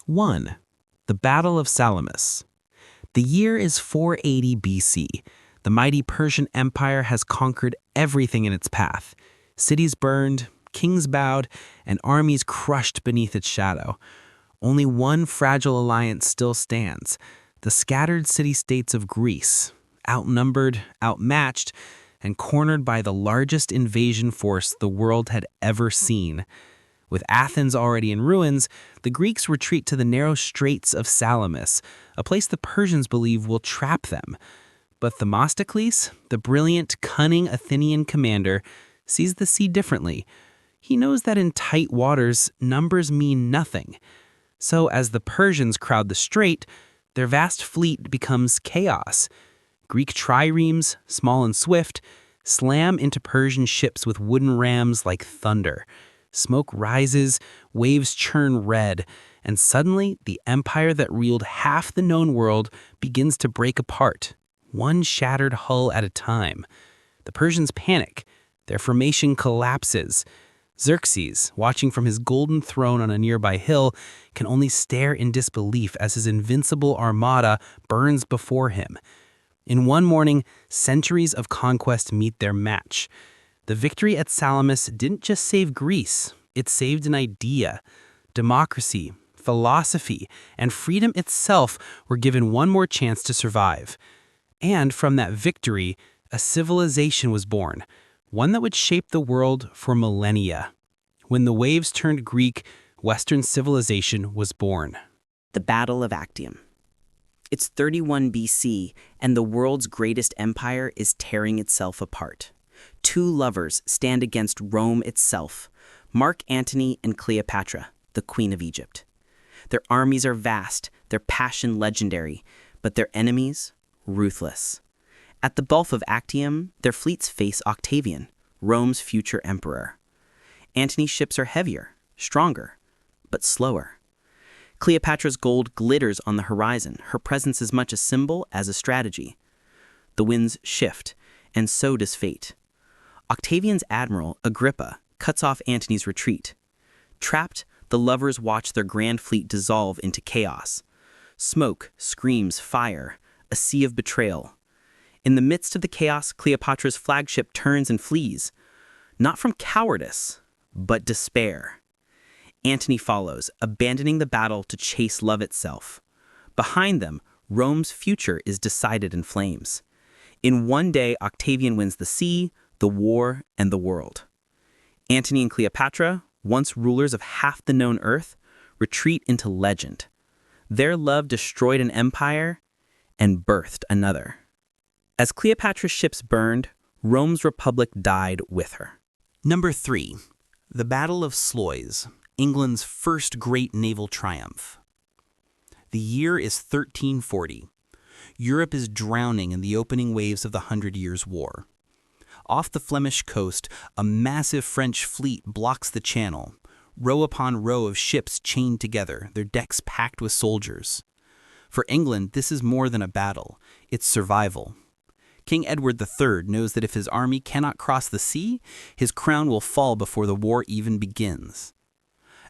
1. The Battle of Salamis. The year is 480 BC. The mighty Persian Empire has conquered everything in its path. Cities burned, kings bowed, and armies crushed beneath its shadow. Only one fragile alliance still stands: the scattered city-states of Greece, outnumbered, outmatched, and cornered by the largest invasion force the world had ever seen. With Athens already in ruins, the Greeks retreat to the narrow straits of Salamis, a place the Persians believe will trap them. But Themistocles, the brilliant, cunning Athenian commander, sees the sea differently. He knows that in tight waters, numbers mean nothing. So as the Persians crowd the strait, their vast fleet becomes chaos. Greek triremes, small and swift, slam into Persian ships with wooden rams like thunder. Smoke rises, waves churn red, and suddenly the empire that ruled half the known world begins to break apart, one shattered hull at a time. The Persians panic. Their formation collapses. Xerxes, watching from his golden throne on a nearby hill, can only stare in disbelief as his invincible armada burns before him. In one morning, centuries of conquest meet their match. The victory at Salamis didn't just save Greece, it saved an idea. Democracy, philosophy, and freedom itself were given one more chance to survive. And from that victory, a civilization was born, one that would shape the world for millennia. When the waves turned Greek, Western civilization was born. The Battle of Actium. It's 31 BC, and the world's greatest empire is tearing itself apart. Two lovers stand against Rome itself: Mark Antony and Cleopatra, the Queen of Egypt. Their armies are vast, their passion legendary, but their enemies, ruthless. At the Gulf of Actium, their fleets face Octavian, Rome's future emperor. Antony's ships are heavier, stronger, but slower. Cleopatra's gold glitters on the horizon, her presence as much a symbol as a strategy. The winds shift, and so does fate. Octavian's admiral, Agrippa, cuts off Antony's retreat. Trapped, the lovers watch their grand fleet dissolve into chaos. Smoke, screams, fire, a sea of betrayal. In the midst of the chaos, Cleopatra's flagship turns and flees, not from cowardice, but despair. Antony follows, abandoning the battle to chase love itself. Behind them, Rome's future is decided in flames. In one day, Octavian wins the sea, the war, and the world. Antony and Cleopatra, once rulers of half the known earth, retreat into legend. Their love destroyed an empire and birthed another. As Cleopatra's ships burned, Rome's republic died with her. Number 3. The Battle of Sluys, England's first great naval triumph. The year is 1340. Europe is drowning in the opening waves of the 100 Years' War. Off the Flemish coast, a massive French fleet blocks the channel, row upon row of ships chained together, their decks packed with soldiers. For England, this is more than a battle, it's survival. King Edward III knows that if his army cannot cross the sea, his crown will fall before the war even begins.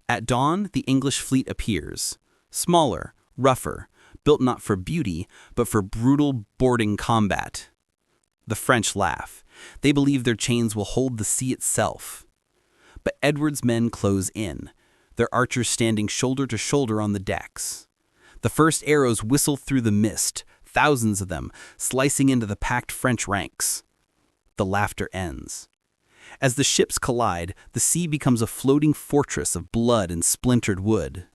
At dawn, the English fleet appears, smaller, rougher, built not for beauty, but for brutal boarding combat. The French laugh. They believe their chains will hold the sea itself. But Edward's men close in, their archers standing shoulder to shoulder on the decks. The first arrows whistle through the mist, thousands of them, slicing into the packed French ranks. The laughter ends. As the ships collide, the sea becomes a floating fortress of blood and splintered wood.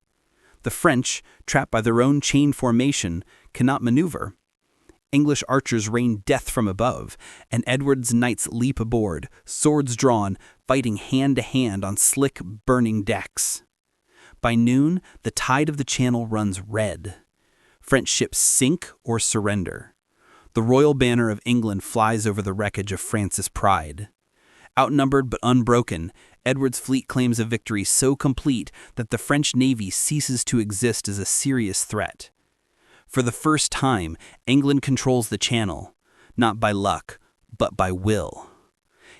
The French, trapped by their own chain formation, cannot maneuver. English archers rain death from above, and Edward's knights leap aboard, swords drawn, fighting hand to hand on slick, burning decks. By noon, the tide of the channel runs red. French ships sink or surrender. The royal banner of England flies over the wreckage of France's pride. Outnumbered but unbroken, Edward's fleet claims a victory so complete that the French navy ceases to exist as a serious threat. For the first time, England controls the channel, not by luck, but by will.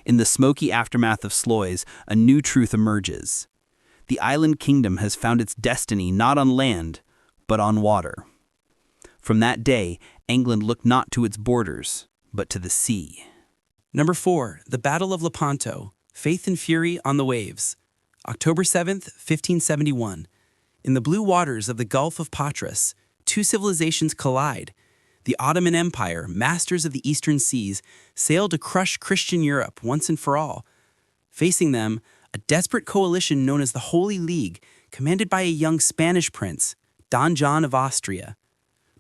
In the smoky aftermath of Sluys, a new truth emerges. The island kingdom has found its destiny not on land, but on water. From that day, England looked not to its borders, but to the sea. Number 4. The Battle of Lepanto, Faith and Fury on the Waves. October 7th, 1571. In the blue waters of the Gulf of Patras, two civilizations collide. The Ottoman Empire, masters of the eastern seas, sailed to crush Christian Europe once and for all. Facing them, a desperate coalition known as the Holy League, commanded by a young Spanish prince, Don John of Austria.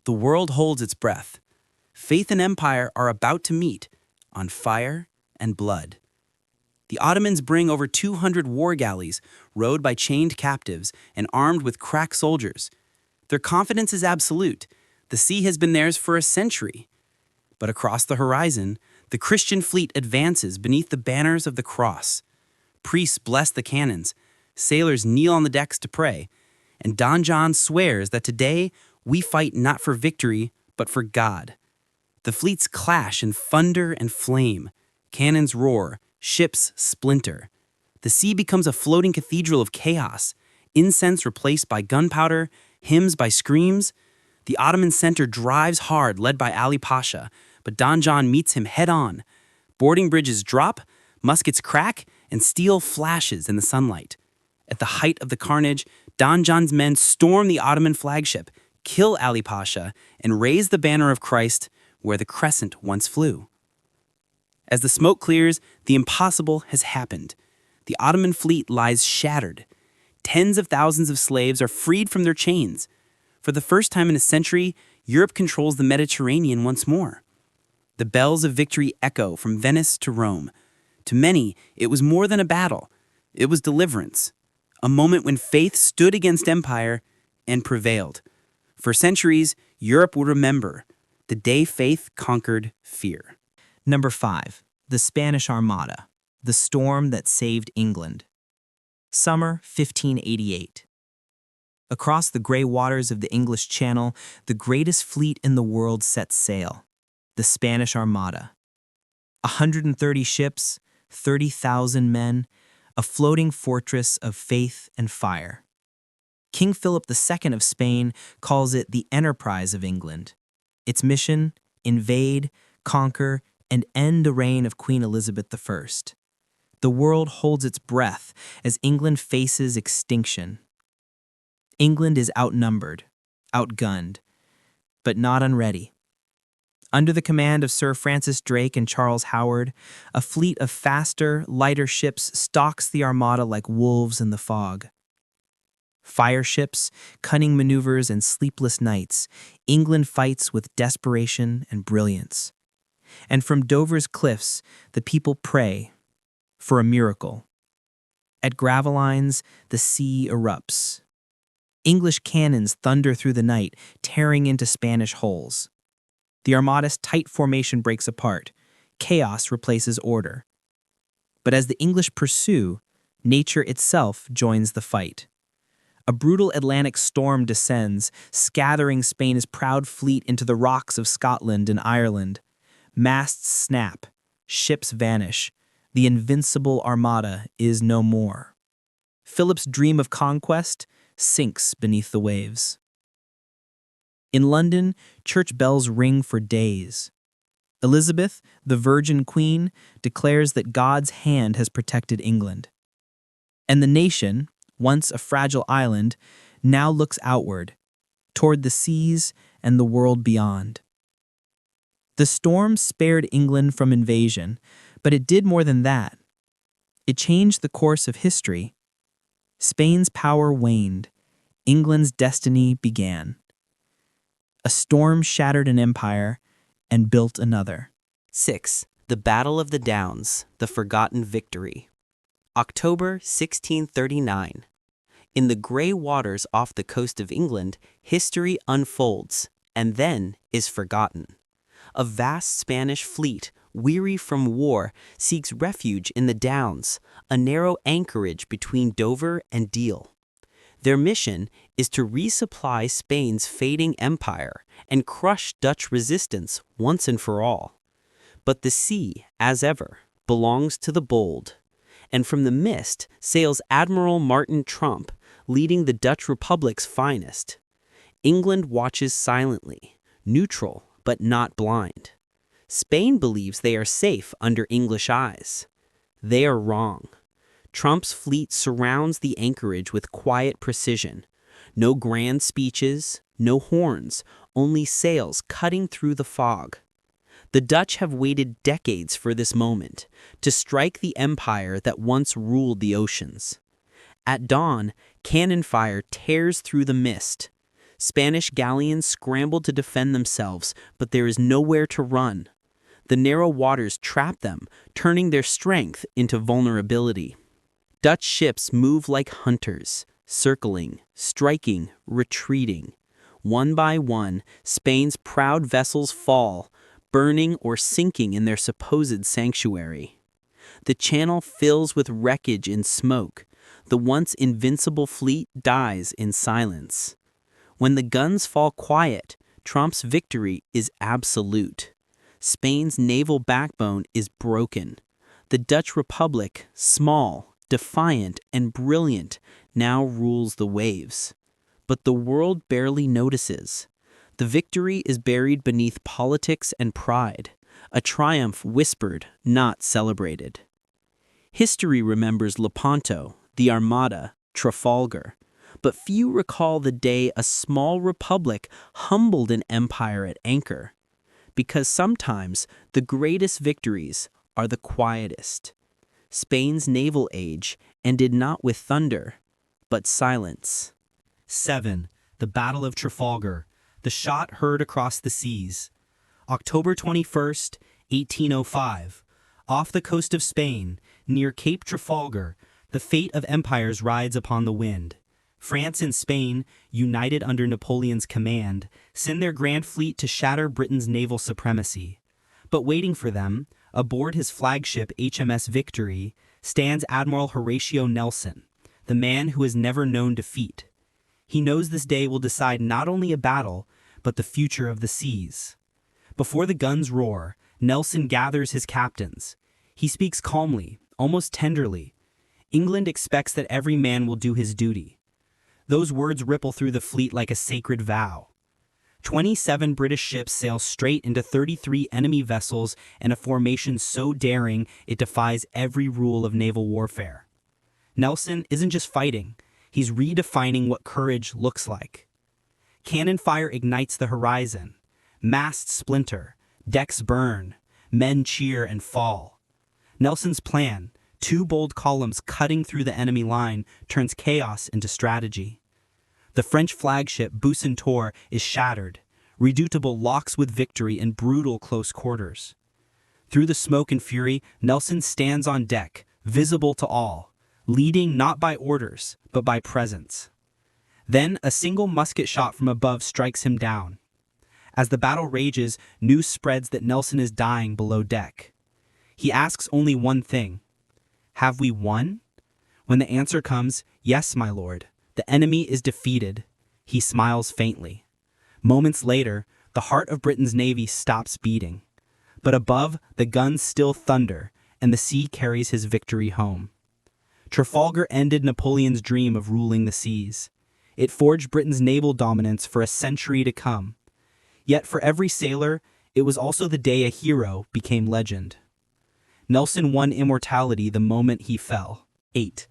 The world holds its breath. Faith and empire are about to meet on fire and blood. The Ottomans bring over 200 war galleys, rowed by chained captives and armed with crack soldiers. Their confidence is absolute. The sea has been theirs for a century. But across the horizon, the Christian fleet advances beneath the banners of the cross. Priests bless the cannons, sailors kneel on the decks to pray, and Don John swears that today we fight not for victory, but for God. The fleets clash in thunder and flame. Cannons roar, ships splinter. The sea becomes a floating cathedral of chaos, incense replaced by gunpowder, hymns by screams. The Ottoman center drives hard, led by Ali Pasha, but Don John meets him head-on. Boarding bridges drop, muskets crack, and steel flashes in the sunlight. At the height of the carnage, Don John's men storm the Ottoman flagship, kill Ali Pasha, and raise the banner of Christ where the crescent once flew. As the smoke clears, the impossible has happened. The Ottoman fleet lies shattered. Tens of thousands of slaves are freed from their chains. For the first time in a century, Europe controls the Mediterranean once more. The bells of victory echo from Venice to Rome. To many, it was more than a battle. It was deliverance, a moment when faith stood against empire and prevailed. For centuries, Europe will remember the day faith conquered fear. Number 5. The Spanish Armada, the storm that saved England. Summer 1588. Across the gray waters of the English Channel, the greatest fleet in the world sets sail, the Spanish Armada. 130 ships, 30,000 men, a floating fortress of faith and fire. King Philip II of Spain calls it the enterprise of England. Its mission: invade, conquer, and end the reign of Queen Elizabeth I. The world holds its breath as England faces extinction. England is outnumbered, outgunned, but not unready. Under the command of Sir Francis Drake and Charles Howard, a fleet of faster, lighter ships stalks the Armada like wolves in the fog. Fire ships, cunning maneuvers, and sleepless nights, England fights with desperation and brilliance. And from Dover's cliffs, the people pray for a miracle. At Gravelines, the sea erupts. English cannons thunder through the night, tearing into Spanish hulls. The Armada's tight formation breaks apart. Chaos replaces order. But as the English pursue, nature itself joins the fight. A brutal Atlantic storm descends, scattering Spain's proud fleet into the rocks of Scotland and Ireland. Masts snap, ships vanish. The invincible Armada is no more. Philip's dream of conquest sinks beneath the waves. In London, church bells ring for days. Elizabeth, the Virgin Queen, declares that God's hand has protected England. And the nation, once a fragile island, now looks outward, toward the seas and the world beyond. The storm spared England from invasion, but it did more than that. It changed the course of history. Spain's power waned. England's destiny began. A storm shattered an empire and built another. 6. The Battle of the Downs, the Forgotten Victory. October 1639. In the gray waters off the coast of England, history unfolds and then is forgotten. A vast Spanish fleet, weary from war, seeks refuge in the Downs, a narrow anchorage between Dover and Deal. Their mission is to resupply Spain's fading empire and crush Dutch resistance once and for all. But the sea, as ever, belongs to the bold, and from the mist sails Admiral Martin Tromp, leading the Dutch Republic's finest. England watches silently, neutral but not blind. Spain believes they are safe under English eyes. They are wrong. Tromp's fleet surrounds the anchorage with quiet precision. No grand speeches, no horns, only sails cutting through the fog. The Dutch have waited decades for this moment, to strike the empire that once ruled the oceans. At dawn, cannon fire tears through the mist. Spanish galleons scramble to defend themselves, but there is nowhere to run. The narrow waters trap them, turning their strength into vulnerability. Dutch ships move like hunters, circling, striking, retreating. One by one, Spain's proud vessels fall, burning or sinking in their supposed sanctuary. The channel fills with wreckage and smoke. The once invincible fleet dies in silence. When the guns fall quiet, Tromp's victory is absolute. Spain's naval backbone is broken. The Dutch Republic, small, defiant, and brilliant, now rules the waves. But the world barely notices. The victory is buried beneath politics and pride, a triumph whispered, not celebrated. History remembers Lepanto, the Armada, Trafalgar, but few recall the day a small republic humbled an empire at anchor. Because sometimes the greatest victories are the quietest. Spain's naval age ended not with thunder, but silence. 7. The Battle of Trafalgar, the shot heard across the seas. October 21st, 1805. Off the coast of Spain, near Cape Trafalgar, the fate of empires rides upon the wind. France and Spain, united under Napoleon's command, send their grand fleet to shatter Britain's naval supremacy. But waiting for them, aboard his flagship HMS Victory, stands Admiral Horatio Nelson, the man who has never known defeat. He knows this day will decide not only a battle, but the future of the seas. Before the guns roar, Nelson gathers his captains. He speaks calmly, almost tenderly. England expects that every man will do his duty. Those words ripple through the fleet like a sacred vow. 27 British ships sail straight into 33 enemy vessels in a formation so daring it defies every rule of naval warfare. Nelson isn't just fighting, he's redefining what courage looks like. Cannon fire ignites the horizon. Masts splinter, decks burn, men cheer and fall. Nelson's plan, 2 bold columns cutting through the enemy line, turns chaos into strategy. The French flagship Bucentaure is shattered, Redoutable locks with victory in brutal close quarters. Through the smoke and fury, Nelson stands on deck, visible to all, leading not by orders, but by presence. Then a single musket shot from above strikes him down. As the battle rages, news spreads that Nelson is dying below deck. He asks only one thing: have we won? When the answer comes, yes, my lord, the enemy is defeated, he smiles faintly. Moments later, the heart of Britain's navy stops beating. But above, the guns still thunder, and the sea carries his victory home. Trafalgar ended Napoleon's dream of ruling the seas. It forged Britain's naval dominance for a century to come. Yet for every sailor, it was also the day a hero became legend. Nelson won immortality the moment he fell. 8.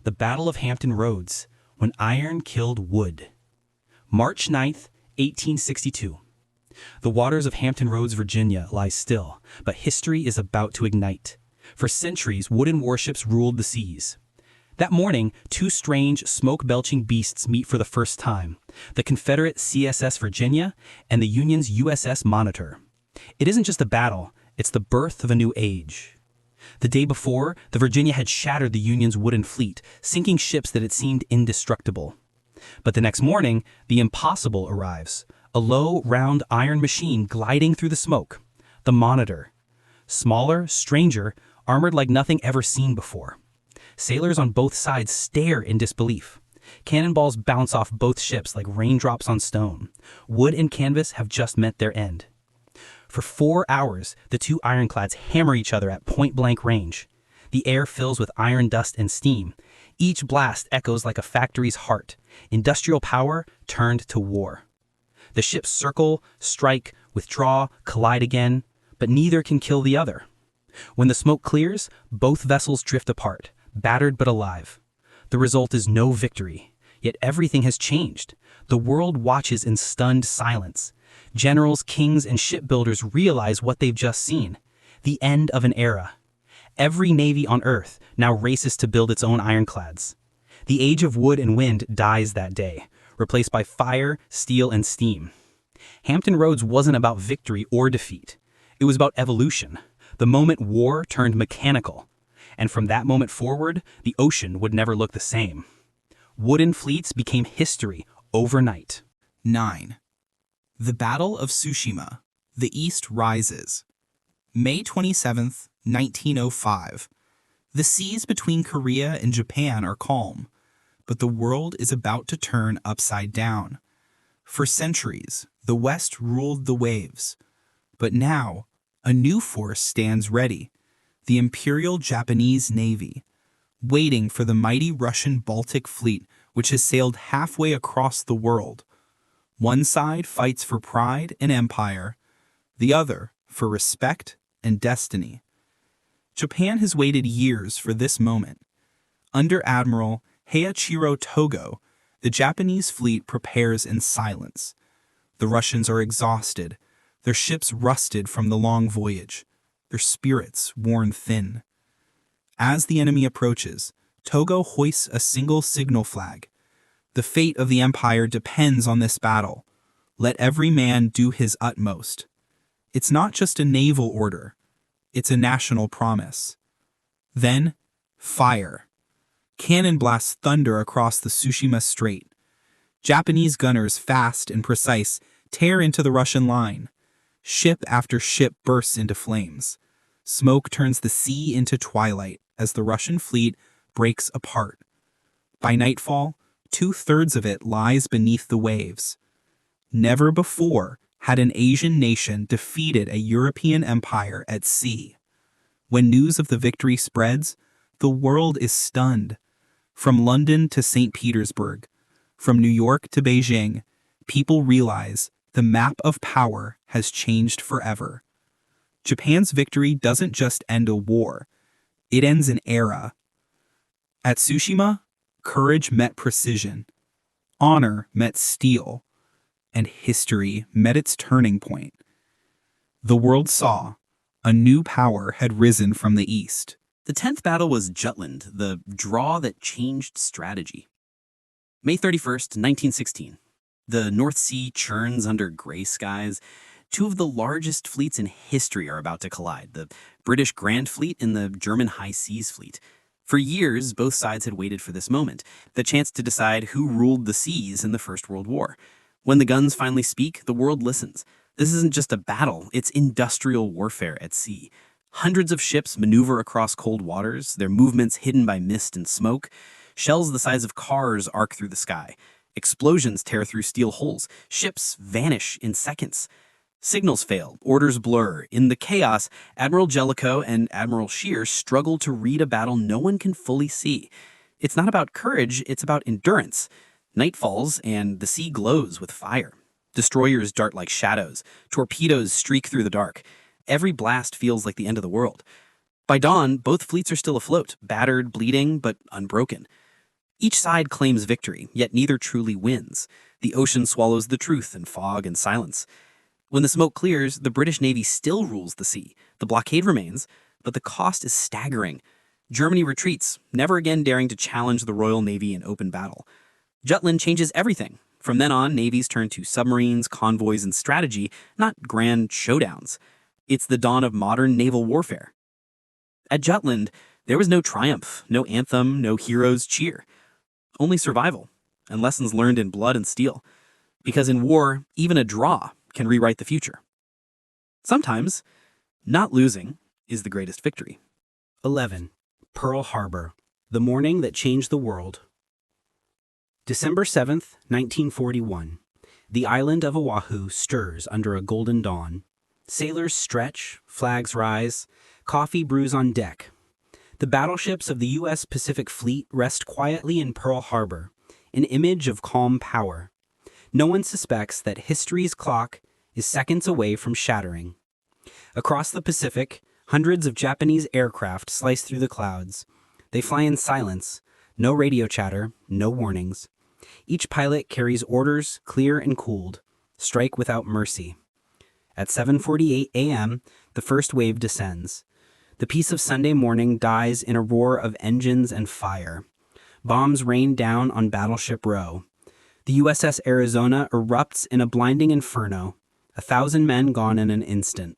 The Battle of Hampton Roads, when iron killed wood. March 9th, 1862. The waters of Hampton Roads, Virginia, lie still, but history is about to ignite. For centuries, wooden warships ruled the seas. That morning, two strange, smoke-belching beasts meet for the first time, the Confederate CSS Virginia and the Union's USS Monitor. It isn't just a battle, it's the birth of a new age. The day before, the Virginia had shattered the Union's wooden fleet, sinking ships that had seemed indestructible. But the next morning, the impossible arrives, a low, round iron machine gliding through the smoke, the Monitor. Smaller, stranger, armored like nothing ever seen before. Sailors on both sides stare in disbelief. Cannonballs bounce off both ships like raindrops on stone. Wood and canvas have just met their end. For 4 hours, the two ironclads hammer each other at point-blank range. The air fills with iron dust and steam. Each blast echoes like a factory's heart. Industrial power turned to war. The ships circle, strike, withdraw, collide again, but neither can kill the other. When the smoke clears, both vessels drift apart, battered but alive. The result is no victory, yet everything has changed. The world watches in stunned silence. Generals, kings, and shipbuilders realize what they've just seen: the end of an era. Every navy on Earth now races to build its own ironclads. The age of wood and wind dies that day, replaced by fire, steel, and steam. Hampton Roads wasn't about victory or defeat. It was about evolution. The moment war turned mechanical. And from that moment forward, the ocean would never look the same. Wooden fleets became history overnight. 9. The Battle of Tsushima. The East rises. May 27, 1905. The seas between Korea and Japan are calm, but the world is about to turn upside down. For centuries, the West ruled the waves, but now a new force stands ready: the Imperial Japanese Navy, waiting for the mighty Russian Baltic Fleet, which has sailed halfway across the world. One side fights for pride and empire, the other for respect and destiny. Japan has waited years for this moment. Under Admiral Heiichiro Togo, the Japanese fleet prepares in silence. The Russians are exhausted, their ships rusted from the long voyage, their spirits worn thin. As the enemy approaches, Togo hoists a single signal flag. The fate of the empire depends on this battle. Let every man do his utmost. It's not just a naval order, it's a national promise. Then, fire. Cannon blasts thunder across the Tsushima Strait. Japanese gunners, fast and precise, tear into the Russian line. Ship after ship bursts into flames. Smoke turns the sea into twilight as the Russian fleet breaks apart. By nightfall, 2/3 of it lies beneath the waves. Never before had an Asian nation defeated a European empire at sea. When news of the victory spreads, the world is stunned. From London to St. Petersburg, from New York to Beijing, people realize the map of power has changed forever. Japan's victory doesn't just end a war, it ends an era. At Tsushima, courage met precision, honor met steel, and history met its turning point. The world saw a new power had risen from the east. The 10th battle was Jutland, the draw that changed strategy. May 31st, 1916. The North Sea churns under gray skies. Two of the largest fleets in history are about to collide, the British Grand Fleet and the German High Seas Fleet. For years, both sides had waited for this moment, the chance to decide who ruled the seas in the First World War. When the guns finally speak, the world listens. This isn't just a battle, it's industrial warfare at sea. Hundreds of ships maneuver across cold waters, their movements hidden by mist and smoke. Shells the size of cars arc through the sky. Explosions tear through steel holes. Ships vanish in seconds. Signals fail, orders blur. In the chaos, Admiral Jellicoe and Admiral Scheer struggle to read a battle no one can fully see. It's not about courage, it's about endurance. Night falls, and the sea glows with fire. Destroyers dart like shadows. Torpedoes streak through the dark. Every blast feels like the end of the world. By dawn, both fleets are still afloat, battered, bleeding, but unbroken. Each side claims victory, yet neither truly wins. The ocean swallows the truth in fog and silence. When the smoke clears, the British Navy still rules the sea. The blockade remains, but the cost is staggering. Germany retreats, never again daring to challenge the Royal Navy in open battle. Jutland changes everything. From then on, navies turn to submarines, convoys, and strategy, not grand showdowns. It's the dawn of modern naval warfare. At Jutland, there was no triumph, no anthem, no hero's cheer. Only survival, and lessons learned in blood and steel. Because in war, even a draw can rewrite the future. Sometimes, not losing is the greatest victory. 11. Pearl Harbor, the morning that changed the world. December 7th, 1941. The island of Oahu stirs under a golden dawn. Sailors stretch, flags rise, coffee brews on deck. The battleships of the U.S. Pacific Fleet rest quietly in Pearl Harbor, an image of calm power. No one suspects that history's clock is seconds away from shattering. Across the Pacific, hundreds of Japanese aircraft slice through the clouds. They fly in silence, no radio chatter, no warnings. Each pilot carries orders, clear and cooled. Strike without mercy. At 7:48 a.m., the first wave descends. The peace of Sunday morning dies in a roar of engines and fire. Bombs rain down on Battleship Row. The USS Arizona erupts in a blinding inferno, 1,000 men gone in an instant.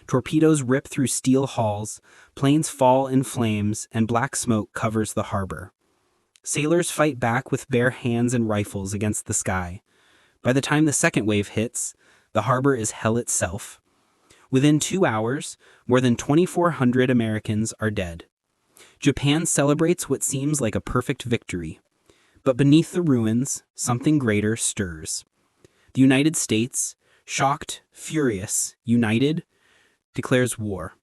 Torpedoes rip through steel hulls, planes fall in flames, and black smoke covers the harbor. Sailors fight back with bare hands and rifles against the sky. By the time the second wave hits, the harbor is hell itself. Within 2 hours, more than 2,400 Americans are dead. Japan celebrates what seems like a perfect victory. But beneath the ruins, something greater stirs. The United States, shocked, furious, united, declares war.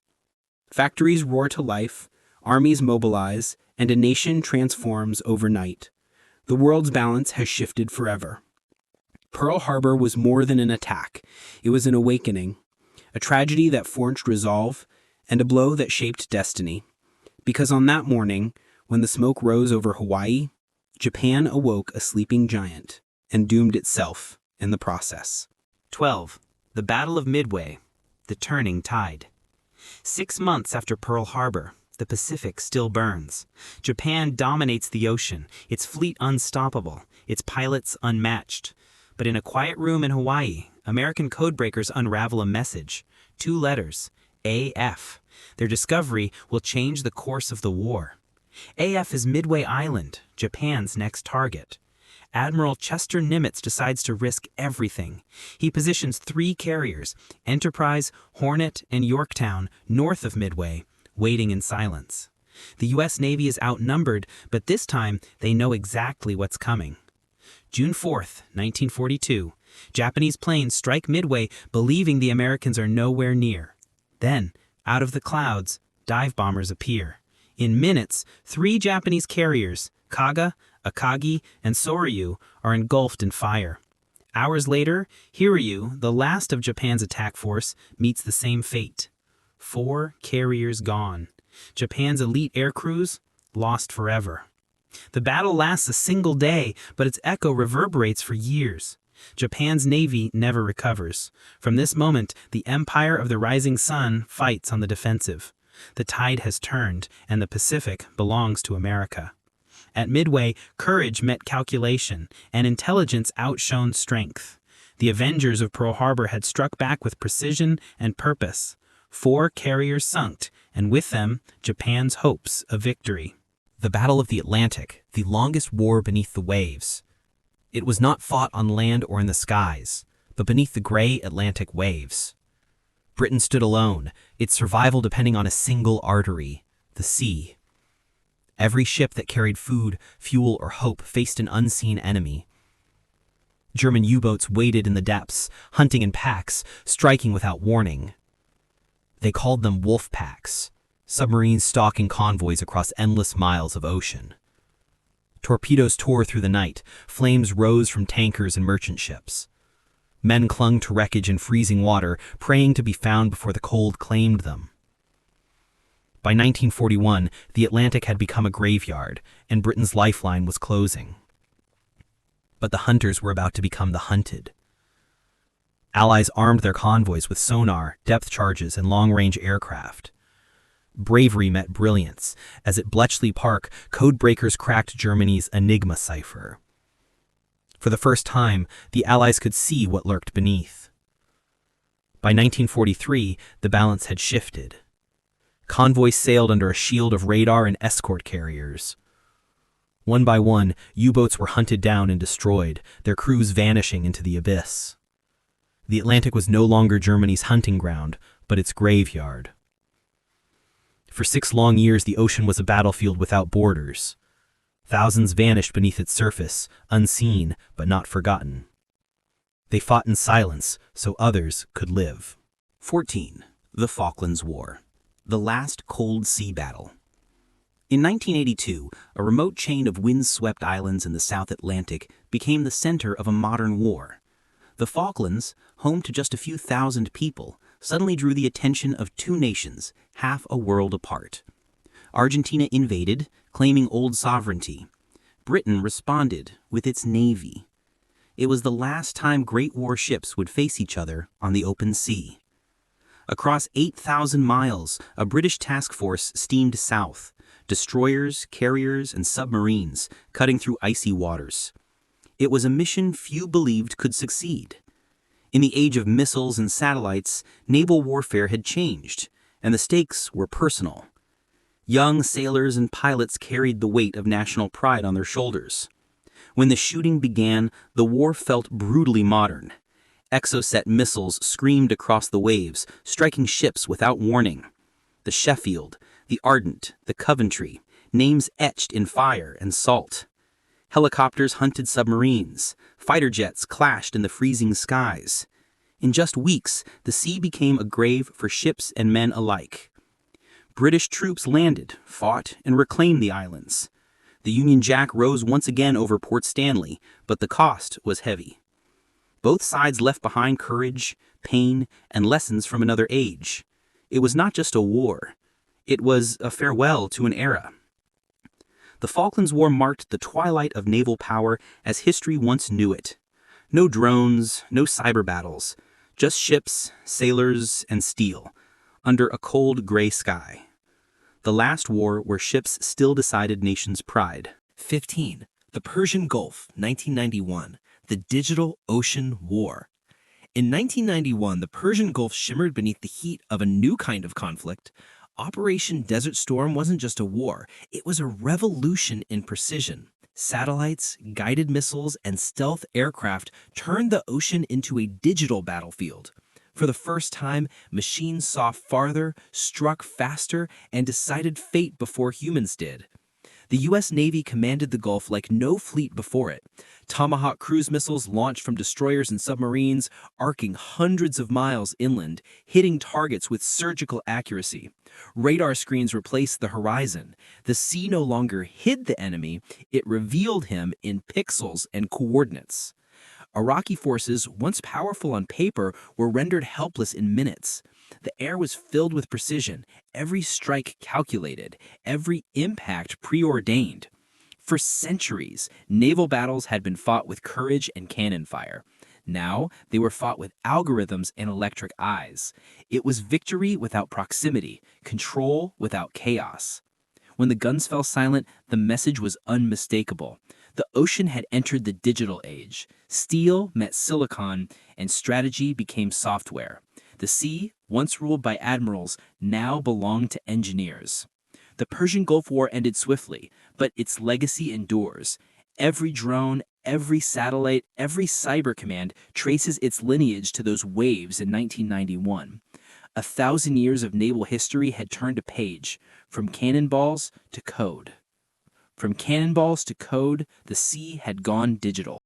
Factories roar to life, armies mobilize, and a nation transforms overnight. The world's balance has shifted forever. Pearl Harbor was more than an attack. It was an awakening, a tragedy that forged resolve, and a blow that shaped destiny. Because on that morning, when the smoke rose over Hawaii, Japan awoke a sleeping giant and doomed itself in the process. 12. The Battle of Midway, the turning tide. 6 months after Pearl Harbor, the Pacific still burns. Japan dominates the ocean, its fleet unstoppable, its pilots unmatched. But in a quiet room in Hawaii, American codebreakers unravel a message. 2 letters, AF. Their discovery will change the course of the war. AF is Midway Island, Japan's next target. Admiral Chester Nimitz decides to risk everything. He positions 3 carriers, Enterprise, Hornet, and Yorktown, north of Midway, waiting in silence. The U.S. Navy is outnumbered, but this time they know exactly what's coming. June 4th, 1942, Japanese planes strike Midway, believing the Americans are nowhere near. Then, out of the clouds, dive bombers appear. In minutes, 3 Japanese carriers, Kaga, Akagi, and Soryu, are engulfed in fire. Hours later, Hiryu, the last of Japan's attack force, meets the same fate. 4 carriers gone. Japan's elite air crews lost forever. The battle lasts a single day, but its echo reverberates for years. Japan's navy never recovers. From this moment, the Empire of the Rising Sun fights on the defensive. The tide has turned, and the Pacific belongs to America. At Midway, courage met calculation, and intelligence outshone strength. The Avengers of Pearl Harbor had struck back with precision and purpose. 4 carriers sunk, and with them, Japan's hopes of victory. The Battle of the Atlantic, the longest war beneath the waves. It was not fought on land or in the skies, but beneath the gray Atlantic waves. Britain stood alone, its survival depending on a single artery, the sea. Every ship that carried food, fuel, or hope faced an unseen enemy. German U-boats waited in the depths, hunting in packs, striking without warning. They called them wolf packs, submarines stalking convoys across endless miles of ocean. Torpedoes tore through the night, flames rose from tankers and merchant ships. Men clung to wreckage in freezing water, praying to be found before the cold claimed them. By 1941, the Atlantic had become a graveyard, and Britain's lifeline was closing. But the hunters were about to become the hunted. Allies armed their convoys with sonar, depth charges, and long-range aircraft. Bravery met brilliance, as at Bletchley Park, codebreakers cracked Germany's Enigma cipher. For the first time, the Allies could see what lurked beneath. By 1943, the balance had shifted. Convoys sailed under a shield of radar and escort carriers. One by one, U-boats were hunted down and destroyed, their crews vanishing into the abyss. The Atlantic was no longer Germany's hunting ground, but its graveyard. For 6 long years, the ocean was a battlefield without borders. Thousands vanished beneath its surface, unseen but not forgotten. They fought in silence so others could live. 14. The Falklands War, the last Cold Sea battle. In 1982, a remote chain of wind-swept islands in the South Atlantic became the center of a modern war. The Falklands, home to just a few thousand people, suddenly drew the attention of two nations, half a world apart. Argentina invaded, claiming old sovereignty. Britain responded with its navy. It was the last time great war ships would face each other on the open sea. Across 8,000 miles, a British task force steamed south, destroyers, carriers, and submarines, cutting through icy waters. It was a mission few believed could succeed. In the age of missiles and satellites, naval warfare had changed, and the stakes were personal. Young sailors and pilots carried the weight of national pride on their shoulders. When the shooting began, the war felt brutally modern. Exocet missiles screamed across the waves, striking ships without warning. The Sheffield, the Ardent, the Coventry, names etched in fire and salt. Helicopters hunted submarines. Fighter jets clashed in the freezing skies. In just weeks, the sea became a grave for ships and men alike. British troops landed, fought, and reclaimed the islands. The Union Jack rose once again over Port Stanley, but the cost was heavy. Both sides left behind courage, pain, and lessons from another age. It was not just a war. It was a farewell to an era. The Falklands War marked the twilight of naval power as history once knew it. No drones, no cyber battles, just ships, sailors, and steel, under a cold gray sky. The last war where ships still decided nations' pride. 15. The Persian Gulf, 1991. The Digital Ocean War. In 1991, the Persian Gulf shimmered beneath the heat of a new kind of conflict. Operation Desert Storm wasn't just a war, it was a revolution in precision. Satellites, guided missiles, and stealth aircraft turned the ocean into a digital battlefield. For the first time, machines saw farther, struck faster, and decided fate before humans did. The U.S. Navy commanded the Gulf like no fleet before it. Tomahawk cruise missiles launched from destroyers and submarines, arcing hundreds of miles inland, hitting targets with surgical accuracy. Radar screens replaced the horizon. The sea no longer hid the enemy, it revealed him in pixels and coordinates. Iraqi forces, once powerful on paper, were rendered helpless in minutes. The air was filled with precision, every strike calculated, every impact preordained. For centuries, naval battles had been fought with courage and cannon fire. Now, they were fought with algorithms and electric eyes. It was victory without proximity, control without chaos. When the guns fell silent, the message was unmistakable. The ocean had entered the digital age. Steel met silicon, and strategy became software. The sea, once ruled by admirals, now belonged to engineers. The Persian Gulf War ended swiftly, but its legacy endures. Every drone, every satellite, every cyber command traces its lineage to those waves in 1991. 1,000 years of naval history had turned a page, from cannonballs to code. From cannonballs to code, the sea had gone digital.